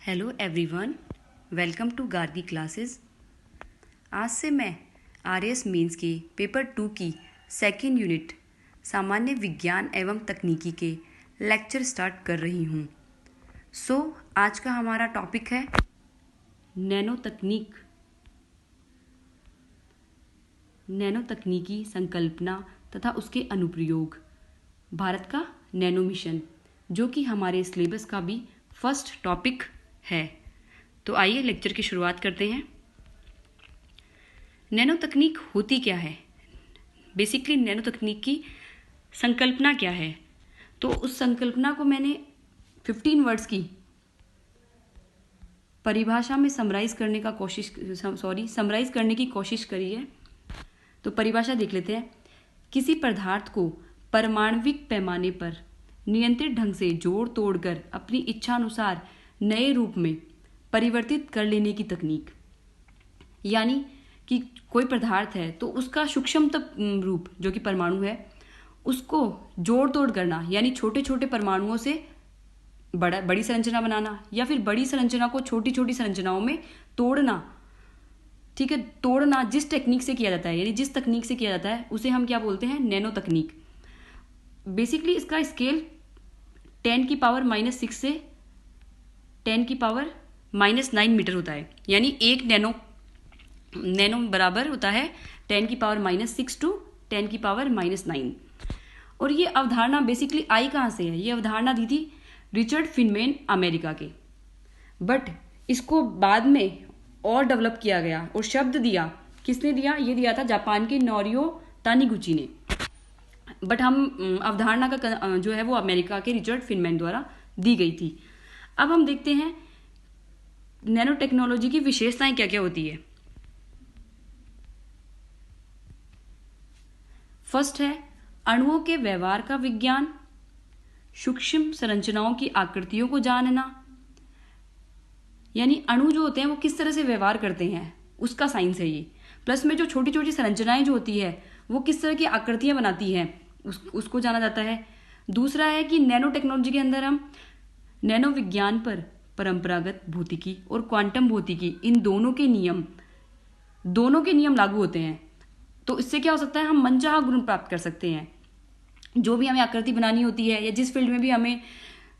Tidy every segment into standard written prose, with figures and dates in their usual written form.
Hello everyone, welcome to Gargi classes. आज से मैं आरएस मेंस के पेपर 2 की सेकेंड यूनिट सामान्य विज्ञान एवं तकनीकी के लेक्चर स्टार्ट कर रही हूँ। आज का हमारा टॉपिक है नैनो तकनीक, नैनो तकनीकी संकल्पना तथा उसके अनुप्रयोग, भारत का नैनो मिशन, जो कि हमारे सिलेबस का भी फर्स्ट टॉपिक है। तो आइए लेक्चर की शुरुआत करते हैं। नैनो तकनीक होती क्या है? बेसिकली नैनो तकनीक की संकल्पना क्या है? तो उस संकल्पना को मैंने 15 वर्ड्स की परिभाषा में समराइज करने की कोशिश करी है। तो परिभाषा देख लेते हैं। किसी पदार्थ को परमाणविक पैमाने पर नियंत्रित ढंग से जोड़ तोड़ कर अपनी इच्छा अनुसार नए रूप में परिवर्तित कर लेने की तकनीक। यानी कि कोई पदार्थ है तो उसका सूक्ष्मतम रूप जो कि परमाणु है उसको जोड़ तोड़ करना, यानी छोटे छोटे परमाणुओं से बड़ी संरचना बनाना, या फिर बड़ी संरचना को छोटी छोटी संरचनाओं में तोड़ना। ठीक है, तोड़ना जिस टेक्निक से किया जाता है, यानी जिस तकनीक से किया जाता है उसे हम क्या बोलते हैं? नैनो तकनीक। बेसिकली इसका स्केल 10⁻⁻6 से 10⁻⁻9 मीटर होता है। यानी एक नैनो बराबर होता है 10⁻⁻6 टू 10⁻⁻9। और ये अवधारणा बेसिकली आई कहाँ से है? ये अवधारणा दी थी रिचर्ड फिनमैन अमेरिका के, बट इसको बाद में और डेवलप किया गया और शब्द दिया किसने दिया? ये दिया था जापान के नोरियो तानीगुची ने। बट हम अवधारणा का जो है वो अमेरिका के रिचर्ड फिनमैन द्वारा दी गई थी। अब हम देखते हैं नैनो टेक्नोलॉजी की विशेषताएं क्या क्या होती है। फर्स्ट है अणुओं के व्यवहार का विज्ञान, सूक्ष्म संरचनाओं की आकृतियों को जानना, यानी अणु जो होते हैं वो किस तरह से व्यवहार करते हैं उसका साइंस है ये। प्लस में जो छोटी छोटी संरचनाएं जो होती है वो किस तरह की आकृतियां बनाती हैं उसको जाना जाता है। दूसरा है कि नैनो टेक्नोलॉजी के अंदर हम नैनो विज्ञान पर परंपरागत भौतिकी और क्वांटम भौतिकी इन दोनों के नियम लागू होते हैं। तो इससे क्या हो सकता है? हम मनचाहा गुण प्राप्त कर सकते हैं। जो भी हमें आकृति बनानी होती है या जिस फील्ड में भी हमें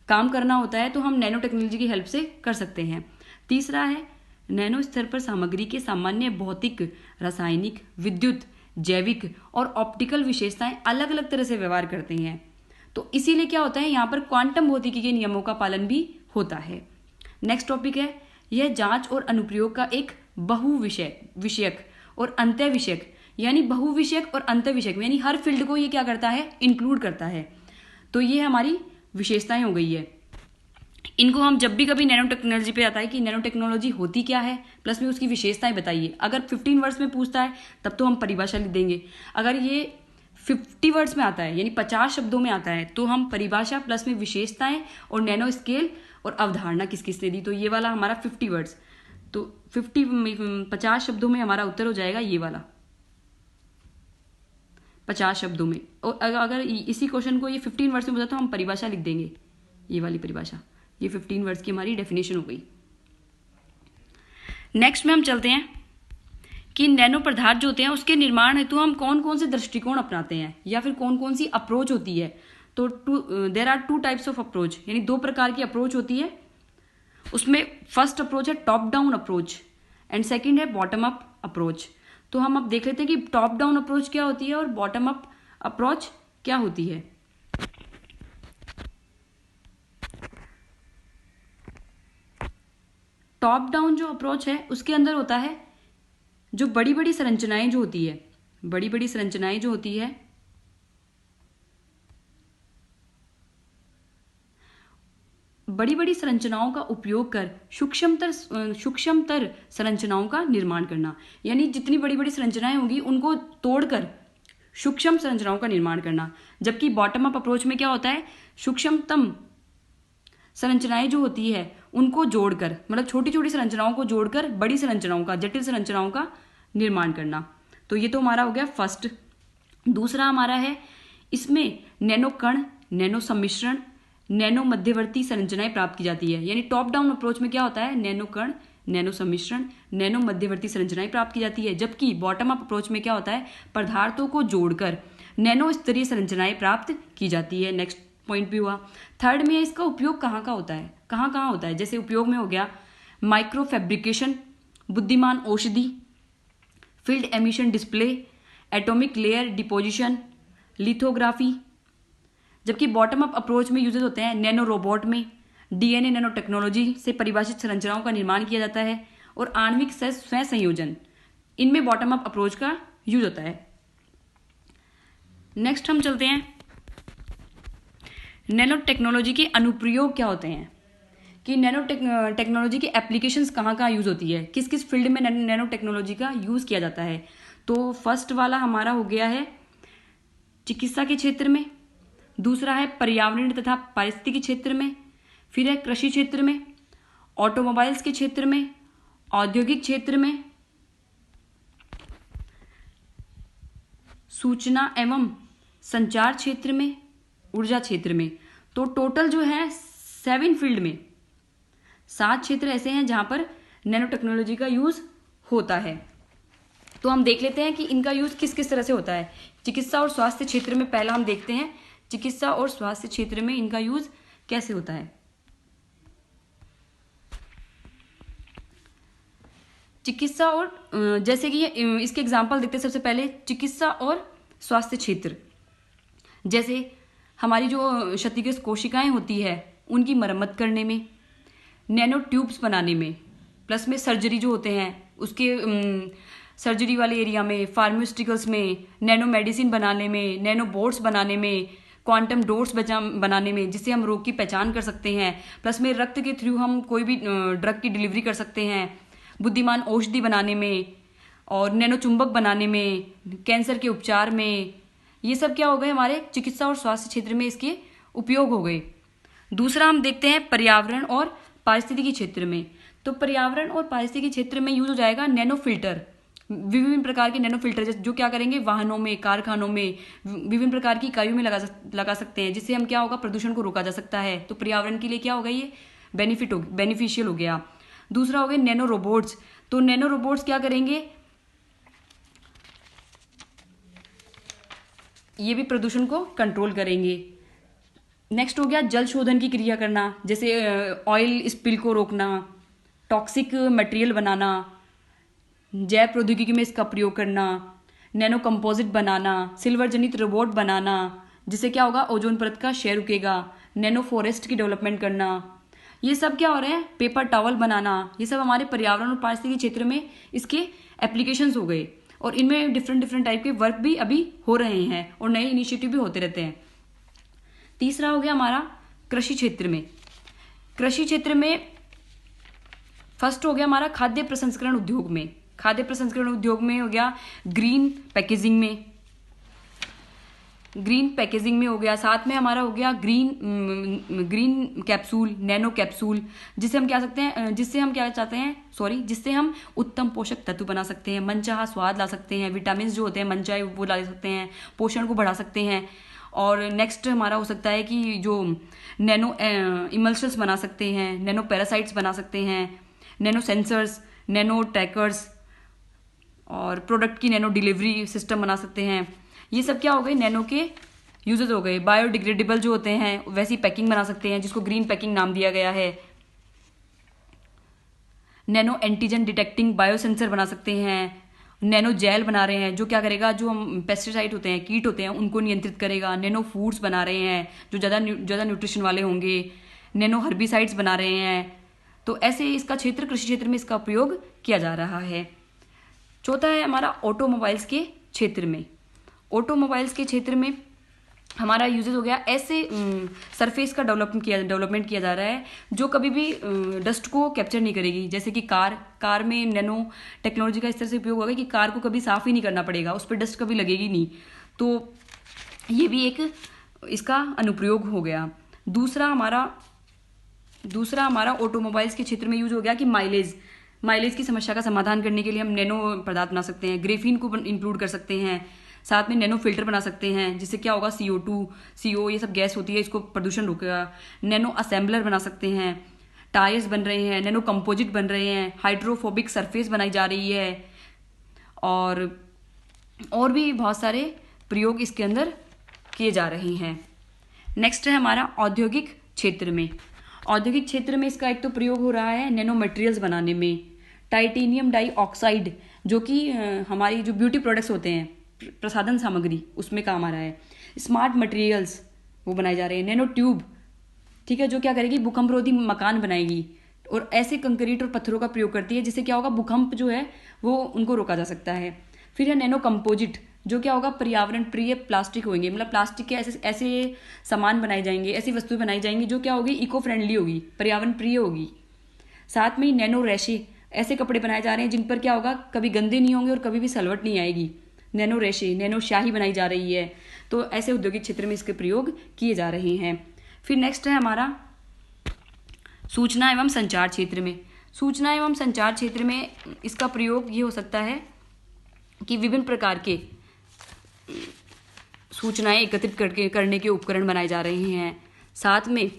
काम करना होता है तो हम नैनो टेक्नोलॉजी की हेल्प से कर सकते हैं। तीसरा है नैनो स्तर पर सामग्री के सामान्य भौतिक, रासायनिक, विद्युत, जैविक और ऑप्टिकल विशेषताएं अलग अलग तरह से व्यवहार करते हैं। तो इसीलिए क्या होता है, यहाँ पर क्वांटम भौतिकी के नियमों का पालन भी होता है। नेक्स्ट टॉपिक है यह जांच और अनुप्रयोग का एक विषयक और अंतःविषयक, यानी बहुविषयक और अंतःविषयक, यानी हर फील्ड को ये क्या करता है? इंक्लूड करता है। तो ये हमारी विशेषताएं हो गई है। इनको हम जब भी कभी नैनो टेक्नोलॉजी पे आता है कि नैनो टेक्नोलॉजी होती क्या है, प्लस में उसकी विशेषताएं बताइए। अगर 15 वर्ड्स में पूछता है तब तो हम परिभाषा लिख देंगे। अगर ये 50 वर्ड्स में आता है यानी 50 शब्दों में आता है तो हम परिभाषा प्लस में विशेषताएं और नैनो स्केल और अवधारणा किस किसने दी। तो ये वाला हमारा 50 वर्ड्स, तो 50 शब्दों में हमारा उत्तर हो जाएगा ये वाला 50 शब्दों में। और अगर इसी क्वेश्चन को ये 15 वर्ड्स में पूछा तो हम परिभाषा लिख देंगे, ये वाली परिभाषा। ये 15 वर्ड्स की हमारी डेफिनेशन हो गई। नेक्स्ट में हम चलते हैं कि नैनो पदार्थ जो होते हैं उसके निर्माण हेतु हम कौन कौन से दृष्टिकोण अपनाते हैं या फिर कौन कौन सी अप्रोच होती है। तो there are 2 types of approach, यानी 2 प्रकार की अप्रोच होती है। उसमें फर्स्ट अप्रोच है top down approach and second है बॉटम अप अप्रोच। तो हम अब देख लेते हैं कि टॉप डाउन अप्रोच क्या होती है और बॉटम अप अप्रोच क्या होती है। टॉप डाउन जो अप्रोच है उसके अंदर होता है जो बड़ी बड़ी संरचनाएं जो होती है, बड़ी बड़ी संरचनाओं का उपयोग कर सूक्ष्मतर संरचनाओं का निर्माण करना। यानी जितनी बड़ी बड़ी संरचनाएं होंगी उनको तोड़कर सूक्ष्म संरचनाओं का निर्माण करना। जबकि बॉटम अप अप्रोच में क्या होता है? सूक्ष्मतम संरचनाएं जो होती है उनको जोड़कर, मतलब छोटी छोटी संरचनाओं को जोड़कर बड़ी संरचनाओं का, जटिल संरचनाओं का निर्माण करना। तो ये तो हमारा हो गया फर्स्ट। दूसरा हमारा है इसमें नैनो कण, नैनो सम्मिश्रण, नैनो मध्यवर्ती संरचनाएं प्राप्त की जाती है। यानी टॉप डाउन अप्रोच में क्या होता है, नैनो कण, नैनो सम्मिश्रण, नैनो मध्यवर्ती संरचनाएं प्राप्त की जाती है। जबकि बॉटम अप अप्रोच में क्या होता है, पदार्थों को जोड़कर नैनो स्तरीय संरचनाएं प्राप्त की जाती है। नेक्स्ट पॉइंट भी हुआ। थर्ड में इसका उपयोग कहाँ कहाँ होता है, कहाँ कहाँ होता है। जैसे उपयोग में हो गया माइक्रो फैब्रिकेशन, बुद्धिमान औषधि, field emission display, atomic layer deposition, lithography. जबकि बॉटम अप अप्रोच में यूजेस होते हैं नैनो रोबोट में डीएनए नैनो टेक्नोलॉजी से परिभाषित संरचनाओं का निर्माण किया जाता है, और आणविक स्वयं संयोजन, इनमें बॉटम अप अप्रोच का यूज होता है। नेक्स्ट हम चलते हैं नैनो टेक्नोलॉजी के अनुप्रयोग क्या होते हैं, कि नैनो टेक्नोलॉजी की एप्लीकेशंस कहाँ कहाँ यूज होती है, किस किस फील्ड में नैनो टेक्नोलॉजी का यूज किया जाता है। तो फर्स्ट वाला हमारा हो गया है चिकित्सा के क्षेत्र में, दूसरा है पर्यावरण तथा पारिस्थितिकी क्षेत्र में, फिर है कृषि क्षेत्र में, ऑटोमोबाइल्स के क्षेत्र में, औद्योगिक क्षेत्र में, सूचना एवं संचार क्षेत्र में, ऊर्जा क्षेत्र में। तो टोटल जो है 7 फील्ड में 7 क्षेत्र ऐसे हैं जहां पर नैनो टेक्नोलॉजी का यूज होता है। तो हम देख लेते हैं कि इनका यूज किस किस तरह से होता है। चिकित्सा और स्वास्थ्य क्षेत्र में पहला हम देखते हैं चिकित्सा और स्वास्थ्य क्षेत्र में इनका यूज कैसे होता है। चिकित्सा और जैसे कि इसके एग्जाम्पल देखते हैं। सबसे पहले चिकित्सा और स्वास्थ्य क्षेत्र, जैसे हमारी जो क्षतिग्रस्त कोशिकाएं होती है उनकी मरम्मत करने में, नैनो ट्यूब्स बनाने में, प्लस में सर्जरी जो होते हैं उसके सर्जरी वाले एरिया में, फार्मास्यूटिकल्स में, नैनो मेडिसिन बनाने में, नैनो बोट्स बनाने में, क्वांटम डोट्स बनाने में, जिससे हम रोग की पहचान कर सकते हैं, प्लस में रक्त के थ्रू हम कोई भी ड्रग की डिलीवरी कर सकते हैं, बुद्धिमान औषधि बनाने में, और नैनो चुंबक बनाने में, कैंसर के उपचार में। ये सब क्या हो गए, हमारे चिकित्सा और स्वास्थ्य क्षेत्र में इसके उपयोग हो गए। दूसरा हम देखते हैं पर्यावरण और पारिस्थितिकी क्षेत्र में। तो पर्यावरण और पारिस्थितिकी क्षेत्र में यूज हो जाएगा नैनो फिल्टर, विभिन्न प्रकार के नैनो फिल्टर जो क्या करेंगे, वाहनों में, कारखानों में, विभिन्न प्रकार की इकाइयों में लगा सकते हैं, जिससे हम क्या होगा, प्रदूषण को रोका जा सकता है। तो पर्यावरण के लिए क्या होगा, ये बेनिफिशियल हो गया। दूसरा हो गया नैनो रोबोट्स। तो नैनो रोबोट्स क्या करेंगे, ये भी प्रदूषण को कंट्रोल करेंगे। नेक्स्ट हो गया जल शोधन की क्रिया करना, जैसे ऑयल स्पिल को रोकना, टॉक्सिक मटेरियल बनाना, जैव प्रौद्योगिकी में इसका प्रयोग करना, नैनो कंपोजिट बनाना, सिल्वर जनित रोबोट बनाना, जिससे क्या होगा, ओजोन परत का क्षय रुकेगा, नैनो फॉरेस्ट की डेवलपमेंट करना। ये सब क्या हो रहे हैं, पेपर टॉवल बनाना। ये सब हमारे पर्यावरण और पारिस्थितिकी क्षेत्र में इसके एप्लीकेशंस हो गए, और इनमें डिफरेंट टाइप के वर्क भी अभी हो रहे हैं और नए इनिशिएटिव भी होते रहते हैं। तीसरा हो गया हमारा कृषि क्षेत्र में। कृषि क्षेत्र में फर्स्ट हो गया हमारा खाद्य प्रसंस्करण उद्योग में। खाद्य प्रसंस्करण उद्योग में हो गया ग्रीन पैकेजिंग में हो गया। साथ में हमारा हो गया ग्रीन कैप्सूल, नैनो कैप्सूल, जिससे हम जिससे हम उत्तम पोषक तत्व बना सकते हैं, मनचाहा स्वाद ला सकते हैं, विटामिन जो होते हैं मनचाहे वो ला सकते हैं, पोषण को बढ़ा सकते हैं। और नेक्स्ट हमारा हो सकता है कि जो नैनो इमल्शंस बना सकते हैं, नैनो पैरासाइट्स बना सकते हैं, नैनो सेंसर्स, नैनो ट्रैकर्स, और प्रोडक्ट की नैनो डिलीवरी सिस्टम बना सकते हैं। ये सब क्या हो गए, नैनो के यूजेस हो गए। बायोडिग्रेडेबल जो होते हैं वैसी पैकिंग बना सकते हैं, जिसको ग्रीन पैकिंग नाम दिया गया है। नैनो एंटीजन डिटेक्टिंग बायोसेंसर बना सकते हैं। नैनो जेल बना रहे हैं जो क्या करेगा, जो हम पेस्टिसाइड होते हैं, कीट होते हैं, उनको नियंत्रित करेगा। नैनो फूड्स बना रहे हैं जो ज़्यादा न्यूट्रिशन वाले होंगे। नैनो हर्बिसाइड्स बना रहे हैं। तो ऐसे इसका क्षेत्र, कृषि क्षेत्र में इसका प्रयोग किया जा रहा है। चौथा है हमारा ऑटोमोबाइल्स के क्षेत्र में। ऑटोमोबाइल्स के क्षेत्र में हमारा यूजेस हो गया, ऐसे सरफेस का डेवलपमेंट किया जा रहा है जो कभी भी डस्ट को कैप्चर नहीं करेगी। जैसे कि कार में नैनो टेक्नोलॉजी का इस तरह से उपयोग होगा कि कार को कभी साफ ही नहीं करना पड़ेगा, उस पर डस्ट कभी लगेगी नहीं। तो ये भी एक इसका अनुप्रयोग हो गया। दूसरा हमारा ऑटोमोबाइल्स के क्षेत्र में यूज हो गया कि माइलेज की समस्या का समाधान करने के लिए हम नैनो पदार्थ बना सकते हैं। ग्रेफीन को इंक्लूड कर सकते हैं। साथ में नैनो फिल्टर बना सकते हैं, जिससे क्या होगा CO2 CO ये सब गैस होती है, इसको प्रदूषण रोकेगा। नैनो असेंबलर बना सकते हैं, टायर्स बन रहे हैं, नैनो कंपोजिट बन रहे हैं, हाइड्रोफोबिक सरफेस बनाई जा रही है, और भी बहुत सारे प्रयोग इसके अंदर किए जा रहे हैं। नेक्स्ट है हमारा औद्योगिक क्षेत्र में। औद्योगिक क्षेत्र में इसका एक तो प्रयोग हो रहा है नैनो मटेरियल्स बनाने में, टाइटेनियम डाइऑक्साइड जो कि हमारी जो ब्यूटी प्रोडक्ट्स होते हैं, प्रसाधन सामग्री, उसमें काम आ रहा है। स्मार्ट मटेरियल्स वो बनाए जा रहे हैं। नैनो ट्यूब, ठीक है, जो क्या करेगी, भूकंपरोधी मकान बनाएगी और ऐसे कंक्रीट और पत्थरों का प्रयोग करती है, जिससे क्या होगा, भूकंप जो है वो उनको रोका जा सकता है। फिर है नैनो कंपोजिट, जो क्या होगा, पर्यावरण प्रिय प्लास्टिक होंगे, मतलब प्लास्टिक के ऐसे ऐसे सामान बनाए जाएंगे, ऐसी वस्तुएं बनाई जाएंगी जो क्या होगी, इको फ्रेंडली होगी, पर्यावरण प्रिय होगी। साथ में ही नैनो रेशे, ऐसे कपड़े बनाए जा रहे हैं जिन पर क्या होगा, कभी गंदे नहीं होंगे और कभी भी सलवट नहीं आएगी। नैनो रेशे, नैनो स्याही बनाई जा रही है। तो ऐसे औद्योगिक क्षेत्र में इसके प्रयोग किए जा रहे हैं। फिर नेक्स्ट है हमारा सूचना एवं संचार क्षेत्र में। सूचना एवं संचार क्षेत्र में इसका प्रयोग ये हो सकता है कि विभिन्न प्रकार के सूचनाएं एकत्रित करने के उपकरण बनाए जा रहे हैं। साथ में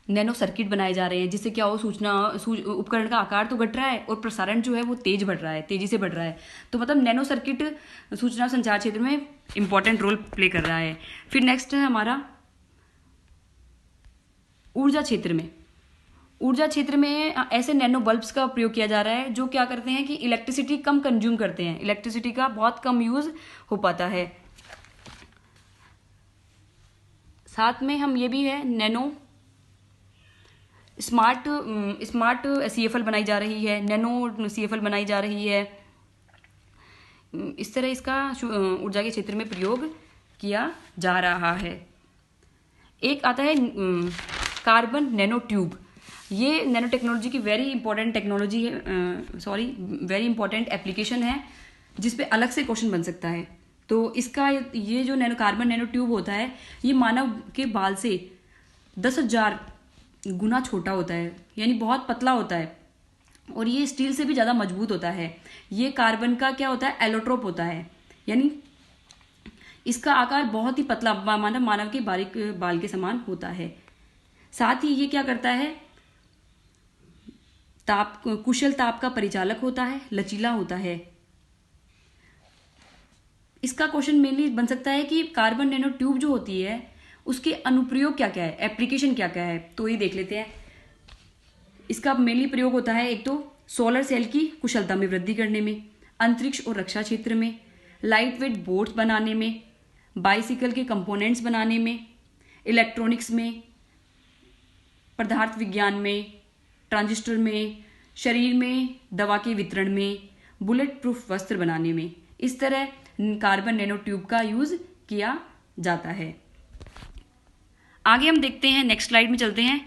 नैनो सर्किट बनाए जा रहे हैं, जिससे क्या हो, उपकरण का आकार तो घट रहा है और प्रसारण जो है वो तेजी से बढ़ रहा है। तो मतलब नैनो सर्किट सूचना संचार क्षेत्र में इंपॉर्टेंट रोल प्ले कर रहा है। फिर नेक्स्ट है हमारा ऊर्जा क्षेत्र में। ऊर्जा क्षेत्र में ऐसे नैनो बल्ब्स का प्रयोग किया जा रहा है जो क्या करते हैं कि इलेक्ट्रिसिटी कम कंज्यूम करते हैं, इलेक्ट्रिसिटी का बहुत कम यूज हो पाता है। साथ में हम ये भी है नैनो स्मार्ट CFL बनाई जा रही है, नैनो CFL बनाई जा रही है। इस तरह इसका ऊर्जा के क्षेत्र में प्रयोग किया जा रहा है। एक आता है कार्बन नैनो ट्यूब। ये नैनो टेक्नोलॉजी की वेरी इंपॉर्टेंट टेक्नोलॉजी है, वेरी इंपॉर्टेंट एप्लीकेशन है, जिस पे अलग से क्वेश्चन बन सकता है। तो इसका ये जो कार्बन नैनो ट्यूब होता है, ये मानव के बाल से 10,000 गुना छोटा होता है, यानी बहुत पतला होता है, और ये स्टील से भी ज़्यादा मजबूत होता है। ये कार्बन का क्या होता है, एलोट्रोप होता है, यानी इसका आकार बहुत ही पतला मानव के बारीक बाल के समान होता है। साथ ही ये क्या करता है, कुशल ताप का परिचालक होता है, लचीला होता है। इसका क्वेश्चन मेनली बन सकता है कि कार्बन नैनो ट्यूब जो होती है उसके अनुप्रयोग क्या क्या है, एप्लीकेशन क्या क्या है। तो ये देख लेते हैं। इसका मेनली प्रयोग होता है एक तो सोलर सेल की कुशलता में वृद्धि करने में, अंतरिक्ष और रक्षा क्षेत्र में, लाइट वेट बोट्स बनाने में, बाइसिकल के कंपोनेंट्स बनाने में, इलेक्ट्रॉनिक्स में, पदार्थ विज्ञान में, ट्रांजिस्टर में, शरीर में दवा के वितरण में, बुलेट प्रूफ वस्त्र बनाने में। इस तरह कार्बन नैनो ट्यूब का यूज किया जाता है। आगे हम देखते हैं, नेक्स्ट स्लाइड में चलते हैं।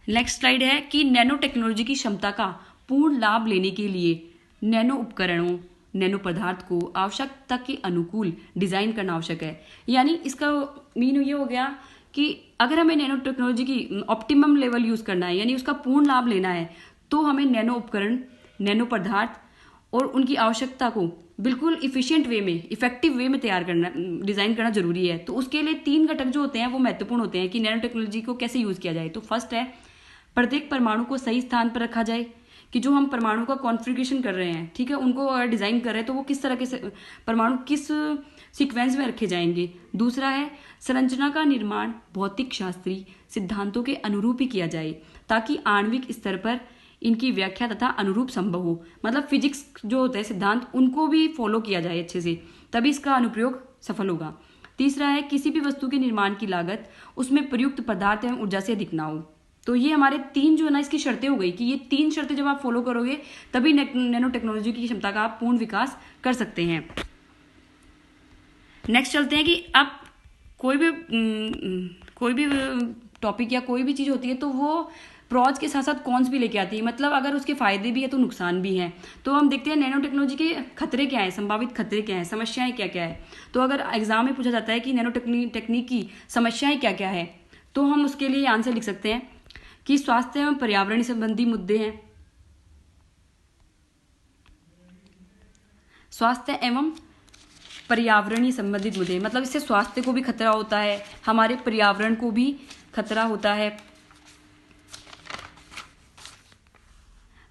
नेक्स्ट स्लाइड है कि नैनो टेक्नोलॉजी की क्षमता का पूर्ण लाभ लेने के लिए नैनो उपकरणों, नैनो पदार्थ को आवश्यकता के अनुकूल डिजाइन करना आवश्यक है। यानी इसका मीन ये हो गया कि अगर हमें नैनो टेक्नोलॉजी की ऑप्टिमम लेवल यूज करना है, यानी उसका पूर्ण लाभ लेना है, तो हमें नैनो उपकरण, नैनो पदार्थ और उनकी आवश्यकता को बिल्कुल इफिशिएंट वे में, इफेक्टिव वे में डिजाइन करना जरूरी है। तो उसके लिए 3 घटक जो होते हैं वो महत्वपूर्ण होते हैं कि नैनो टेक्नोलॉजी को कैसे यूज किया जाए। तो फर्स्ट है, प्रत्येक परमाणु को सही स्थान पर रखा जाए, कि जो हम परमाणु का कॉन्फ़िगरेशन कर रहे हैं, ठीक है, उनको अगर डिजाइन कर रहे हैं तो वो किस तरह के परमाणु किस सीक्वेंस में रखे जाएंगे। दूसरा है, संरचना का निर्माण भौतिक शास्त्रीय सिद्धांतों के अनुरूप ही किया जाए, ताकि आणविक स्तर पर इनकी व्याख्या तथा अनुरूप संभव हो। मतलब फिजिक्स जो होते हैं सिद्धांत, उनको भी फॉलो किया जाए अच्छे से, तभी इसका अनुप्रयोग सफल होगा। तीसरा है, किसी भी वस्तु के निर्माण की लागत उसमें प्रयुक्त पदार्थ एवं ऊर्जा से अधिक ना हो। तो ये हमारे 3 जो है ना इसकी शर्तें हो गई कि ये 3 शर्तें जब आप फॉलो करोगे तभी नैनो टेक्नोलॉजी की क्षमता का आप पूर्ण विकास कर सकते हैं। नेक्स्ट चलते हैं कि अब कोई भी टॉपिक या कोई भी चीज़ होती है तो वो प्रॉज के साथ साथ कॉन्स भी लेके आती है। मतलब अगर उसके फायदे भी है तो नुकसान भी हैं। तो हम देखते हैं नैनो टेक्नोलॉजी के खतरे क्या हैं, संभावित खतरे क्या हैं, समस्याएं क्या क्या है। तो अगर एग्जाम में पूछा जाता है कि नैनो टेक्निक की समस्याएं क्या क्या है, तो हम उसके लिए आंसर लिख सकते हैं कि स्वास्थ्य एवं पर्यावरण संबंधी मुद्दे हैं, स्वास्थ्य एवं पर्यावरणीय संबंधित मुद्दे, मतलब इससे स्वास्थ्य को भी खतरा होता है, हमारे पर्यावरण को भी खतरा होता है।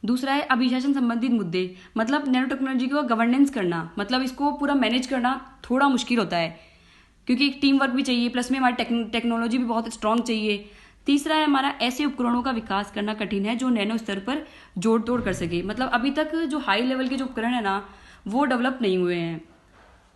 दूसरा है अभिशासन संबंधित मुद्दे, मतलब नैनो टेक्नोलॉजी को गवर्नेंस करना, मतलब इसको पूरा मैनेज करना थोड़ा मुश्किल होता है, क्योंकि टीम वर्क भी चाहिए, प्लस में हमारी टेक्नोलॉजी भी बहुत स्ट्रांग चाहिए। तीसरा है हमारा ऐसे उपकरणों का विकास करना कठिन है जो नैनो स्तर पर जोड़ तोड़ कर सके, मतलब अभी तक जो हाई लेवल के जो उपकरण है ना वो डेवलप नहीं हुए हैं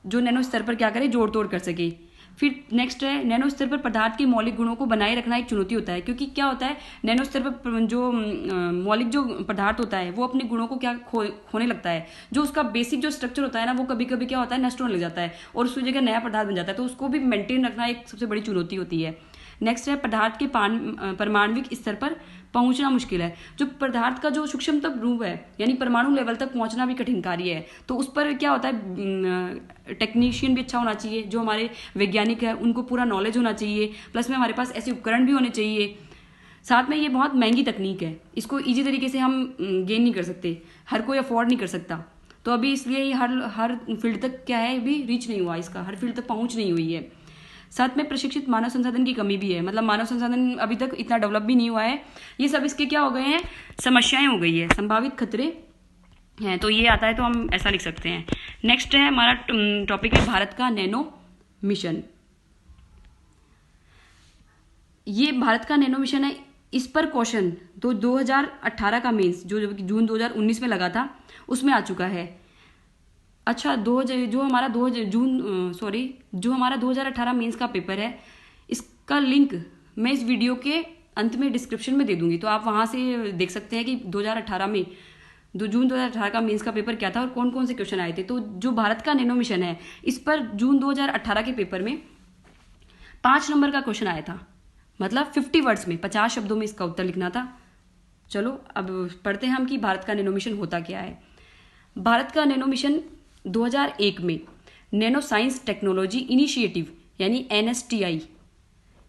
जो नैनो स्तर पर क्या करे, जोड़ तोड़ कर सके। फिर नेक्स्ट है नैनो स्तर पर पदार्थ के मौलिक गुणों को बनाए रखना एक चुनौती होता है, क्योंकि क्या होता है नैनो स्तर पर जो मौलिक जो पदार्थ होता है वो अपने गुणों को क्या खोने लगता है, जो उसका बेसिक जो स्ट्रक्चर होता है ना वो कभी कभी क्या होता है नष्ट होने लग जाता है और उसकी जगह नया पदार्थ बन जाता है, तो उसको भी मेंटेन रखना एक सबसे बड़ी चुनौती होती है। नेक्स्ट है पदार्थ के परमाणविक स्तर पर पहुंचना मुश्किल है, जो पदार्थ का जो सूक्ष्मतम रूप है यानी परमाणु लेवल तक पहुंचना भी कठिन कार्य है, तो उस पर क्या होता है टेक्नीशियन भी अच्छा होना चाहिए, जो हमारे वैज्ञानिक है उनको पूरा नॉलेज होना चाहिए, प्लस में हमारे पास ऐसे उपकरण भी होने चाहिए। साथ में ये बहुत महंगी तकनीक है, इसको ईजी तरीके से हम गेन नहीं कर सकते, हर कोई अफोर्ड नहीं कर सकता, तो अभी इसलिए ये हर फील्ड तक क्या है अभी रीच नहीं हुआ, इसका हर फील्ड तक पहुंच नहीं हुई है। साथ में प्रशिक्षित मानव संसाधन की कमी भी है, मतलब मानव संसाधन अभी तक इतना डेवलप भी नहीं हुआ है, ये सब इसके क्या हो गए हैं समस्याएं हो गई है, संभावित खतरे हैं, तो ये आता है तो हम ऐसा लिख सकते हैं। नेक्स्ट है हमारा टॉपिक है भारत का नैनो मिशन। ये भारत का नैनो मिशन है, इस पर क्वेश्चन 2018 का मेंस जो जून 2019 में लगा था उसमें आ चुका है। अच्छा जो हमारा 2018 मेंस का पेपर है, इसका लिंक मैं इस वीडियो के अंत में डिस्क्रिप्शन में दे दूंगी, तो आप वहां से देख सकते हैं कि 2018 में जून 2018 का मेंस का पेपर क्या था और कौन कौन से क्वेश्चन आए थे। तो जो भारत का नैनो मिशन है इस पर जून 2018 के पेपर में 5 नंबर का क्वेश्चन आया था, मतलब 50 वर्ड्स में 50 शब्दों में इसका उत्तर लिखना था। चलो अब पढ़ते हैं हम कि भारत का नैनो मिशन होता क्या है। भारत का नैनो मिशन 2001 में नैनो साइंस टेक्नोलॉजी इनिशिएटिव यानी NSTI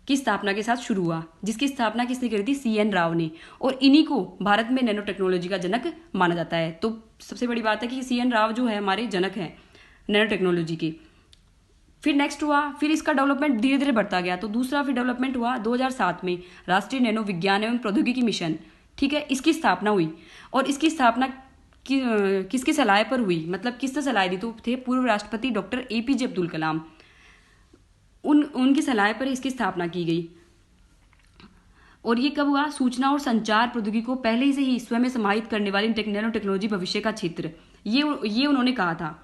की स्थापना के साथ शुरू हुआ, जिसकी स्थापना किसने करी थी, CN राव ने, और इन्हीं को भारत में नैनो टेक्नोलॉजी का जनक माना जाता है। तो सबसे बड़ी बात है कि CN राव जो है हमारे जनक हैं नैनो टेक्नोलॉजी के। फिर नेक्स्ट हुआ, फिर इसका डेवलपमेंट धीरे धीरे बढ़ता गया, तो दूसरा फिर डेवलपमेंट हुआ 2007 में राष्ट्रीय नैनो विज्ञान एवं प्रौद्योगिकी मिशन, ठीक है, इसकी स्थापना हुई। और इसकी स्थापना किसकी सलाह पर हुई, मतलब किसने सलाह दी, तो थे पूर्व राष्ट्रपति डॉक्टर APJ अब्दुल कलाम, उनकी सलाह पर इसकी स्थापना की गई। और ये कब हुआ, सूचना और संचार प्रौद्योगिकी को पहले से ही स्वयं में समाहित करने वाली नैनो टेक्नोलॉजी भविष्य का क्षेत्र, ये उन्होंने कहा था।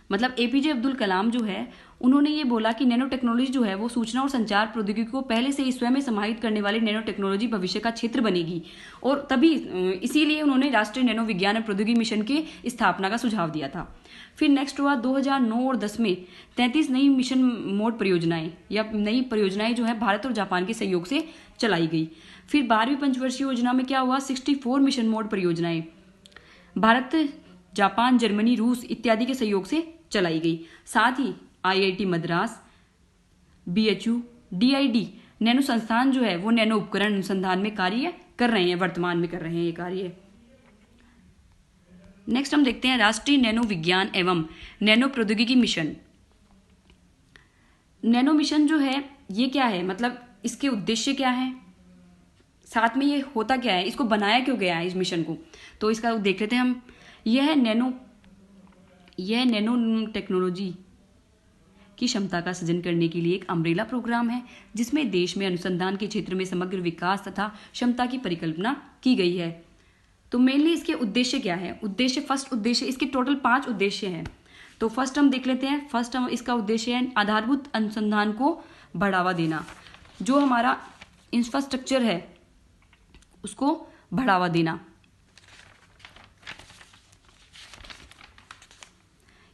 मतलब APJ अब्दुल कलाम जो है उन्होंने ये बोला कि नैनो टेक्नोलॉजी जो है वो सूचना और संचार प्रौद्योगिकी को पहले से ही स्वयं में समाहित करने वाली नैनो टेक्नोलॉजी भविष्य का क्षेत्र बनेगी, और तभी इसीलिए उन्होंने राष्ट्रीय नैनो विज्ञान और प्रौद्योगिकी मिशन के स्थापना का सुझाव दिया था। फिर नेक्स्ट हुआ 2009 और 10 में 33 नई मिशन मोड परियोजनाएं या नई परियोजनाएं जो है भारत और जापान के सहयोग से चलाई गई। फिर 12वीं पंचवर्षीय योजना में क्या हुआ, 64 मिशन मोड परियोजनाएं भारत, जापान, जर्मनी, रूस इत्यादि के सहयोग से चलाई गई। साथ ही IIT Madras, BHU, DID nano संस्थान जो है वो नैनो उपकरण अनुसंधान में कार्य कर रहे हैं, वर्तमान में कर रहे हैं ये कार्य। नेक्स्ट हम देखते हैं राष्ट्रीय नैनो विज्ञान एवं नैनो प्रौद्योगिकी मिशन। नैनो मिशन जो है ये क्या है, मतलब इसके उद्देश्य क्या है, साथ में ये होता क्या है, इसको बनाया क्यों गया है इस मिशन को, तो इसका देख लेते हैं हम। यह नैनो टेक्नोलॉजी की क्षमता का सृजन करने के लिए एक अम्ब्रेला प्रोग्राम है, जिसमें देश में अनुसंधान के क्षेत्र में समग्र विकास तथा क्षमता की परिकल्पना की गई है। तो मेनली इसके उद्देश्य क्या है, फर्स्ट उद्देश्य, इसके टोटल 5 उद्देश्य हैं। तो फर्स्ट हम देख लेते हैं। फर्स्ट हम इसका उद्देश्य है आधारभूत अनुसंधान को बढ़ावा देना, जो हमारा इंफ्रास्ट्रक्चर है उसको बढ़ावा देना।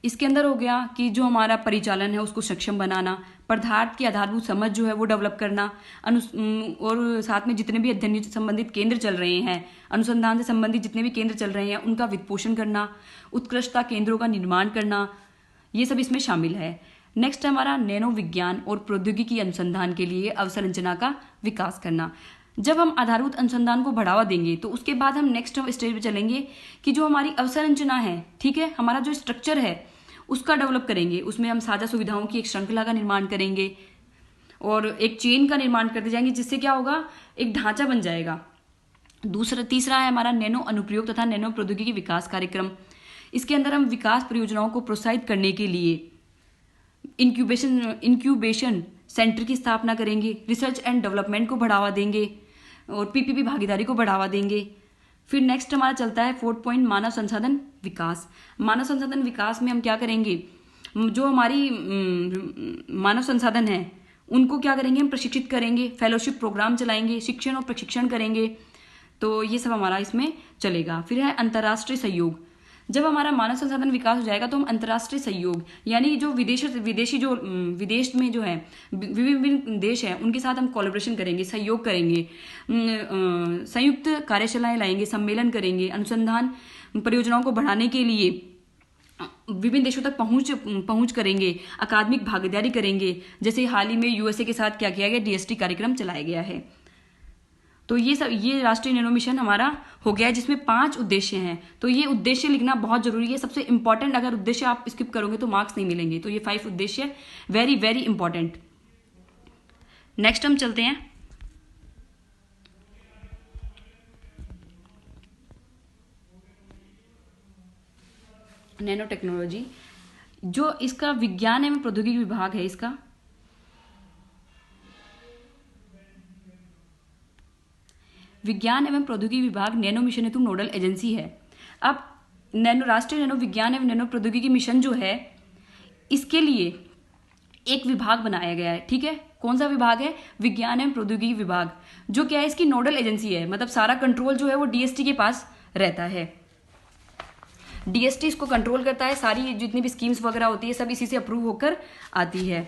इसके अंदर हो गया कि जो हमारा परिचालन है उसको सक्षम बनाना, पदार्थ की आधारभूत समझ जो है वो डेवलप करना, और साथ में जितने भी अध्ययन से संबंधित केंद्र चल रहे हैं, अनुसंधान से संबंधित जितने भी केंद्र चल रहे हैं उनका वित्तपोषण करना, उत्कृष्टता केंद्रों का निर्माण करना, ये सब इसमें शामिल है। नेक्स्ट हमारा नैनो विज्ञान और प्रौद्योगिकी अनुसंधान के लिए अवसंरचना का विकास करना। जब हम आधारभूत अनुसंधान को बढ़ावा देंगे तो उसके बाद हम नेक्स्ट स्टेज पे चलेंगे कि जो हमारी अवसंरचना है, ठीक है, हमारा जो स्ट्रक्चर है उसका डेवलप करेंगे। उसमें हम साझा सुविधाओं की एक श्रृंखला का निर्माण करेंगे और एक चेन का निर्माण करते जाएंगे, जिससे क्या होगा, एक ढांचा बन जाएगा। तीसरा है हमारा नैनो अनुप्रयोग तथा नैनो प्रौद्योगिकी विकास कार्यक्रम। इसके अंदर हम विकास परियोजनाओं को प्रोत्साहित करने के लिए इंक्यूबेशन सेंटर की स्थापना करेंगे, रिसर्च एंड डेवलपमेंट को बढ़ावा देंगे और पीपीपी भागीदारी को बढ़ावा देंगे। फिर नेक्स्ट हमारा चलता है 4th पॉइंट, मानव संसाधन विकास। मानव संसाधन विकास में हम क्या करेंगे, जो हमारी मानव संसाधन है उनको क्या करेंगे, हम प्रशिक्षित करेंगे, फेलोशिप प्रोग्राम चलाएंगे, शिक्षण और प्रशिक्षण करेंगे। तो ये सब हमारा इसमें चलेगा। फिर है अंतर्राष्ट्रीय सहयोग। जब हमारा मानव संसाधन विकास हो जाएगा तो हम अंतर्राष्ट्रीय सहयोग, यानी जो विदेश में जो है विभिन्न देश हैं उनके साथ हम कोलैबोरेशन करेंगे, सहयोग करेंगे, संयुक्त कार्यशालाएं लाएंगे, सम्मेलन करेंगे, अनुसंधान परियोजनाओं को बढ़ाने के लिए विभिन्न देशों तक पहुंच करेंगे, अकादमिक भागीदारी करेंगे। जैसे हाल ही में यूएसए के साथ क्या किया गया, डीएसटी कार्यक्रम चलाया गया है। तो ये राष्ट्रीय नैनो मिशन हमारा हो गया है, जिसमें 5 उद्देश्य हैं। तो ये उद्देश्य लिखना बहुत जरूरी है, सबसे इंपॉर्टेंट। अगर उद्देश्य आप स्किप करोगे तो मार्क्स नहीं मिलेंगे। तो ये 5 उद्देश्य वेरी वेरी इंपॉर्टेंट। नेक्स्ट हम चलते हैं नैनो टेक्नोलॉजी। जो इसका विज्ञान एवं प्रौद्योगिकी विभाग है, इसका विज्ञान एवं प्रौद्योगिकी विभाग नैनो मिशन हेतु नोडल एजेंसी है। अब राष्ट्रीय नैनो विज्ञान एवं नैनो प्रौद्योगिकी मिशन जो है, इसके लिए एक विभाग बनाया गया है, ठीक है। कौन सा विभाग है, विज्ञान एवं प्रौद्योगिकी विभाग, जो क्या है, इसकी नोडल एजेंसी है। मतलब सारा कंट्रोल जो है वो डीएसटी के पास रहता है। डीएसटी इसको कंट्रोल करता है, सारी जितनी भी स्कीम्स वगैरह होती है सब इसी से अप्रूव होकर आती है।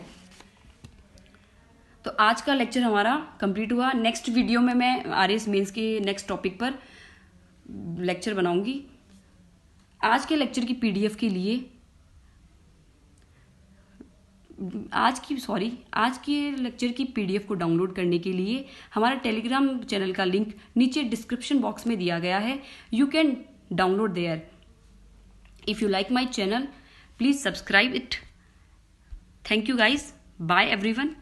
तो आज का लेक्चर हमारा कंप्लीट हुआ। नेक्स्ट वीडियो में मैं आरएस मेंस के नेक्स्ट टॉपिक पर लेक्चर बनाऊंगी। आज के लेक्चर की पीडीएफ के लिए आज के लेक्चर की पीडीएफ को डाउनलोड करने के लिए हमारा टेलीग्राम चैनल का लिंक नीचे डिस्क्रिप्शन बॉक्स में दिया गया है। You can download there. If you like my channel, please subscribe it. Thank you guys, bye everyone.